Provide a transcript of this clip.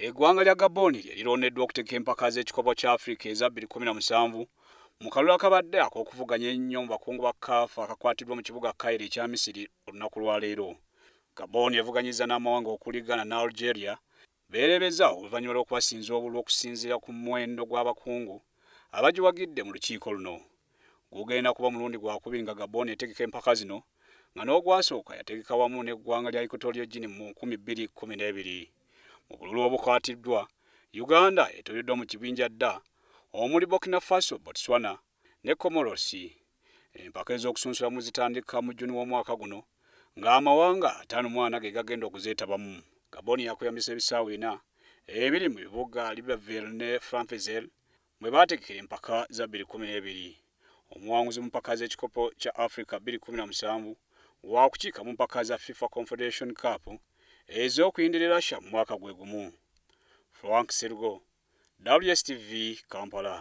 Eggwanga lya Gabon lirondeddwa okuteeka empaka z'ekikopo kya Africa eza 2017 mu kalulu akabadde ak'okuvuganya ennyo mu bakungu ba CAF akakwatiddwa mu kibuga Cairo ekya Misiri olunaku lwa leero. Gabon evuganyizza n'amawanga okuli Ghana ne Algeria beerebeza oluvannyuma lw'okubasinza obululu okusinziira ku muwendo gw'abakungu abagiwagidde mu lukiiko luno. Gugenda kuba mulundi gwakubiri nga Gabon etegeka empaka zino nga n'ogwasooka yategeka wamu n'eggwanga lya Equatorial Guinea mu 2012. Mu bululu obukwatiddwa, Uganda etoleddwa mu kibinja dda omuli Burkina Faso, Botswana ne Comoros. Empaka ez'okusunsulamu zitandika mu Juni w'omwaka guno ng'amawanga 54 ge gagenda okuzeetabamu. Gabon yakuyambisa ebisaawe 4 ebiri mu bibuga Libreville ne Franceville bwe baategekera empaka za 2012. Omuwanguzi mu mpaka z'ekikopo kya Africa 2017 waakukiika mu mpaka za FIFA Confederation Cup ez'okuyingira Russia mu mwaka gwe gumu. Frank Sergo, WSTV, Kampala.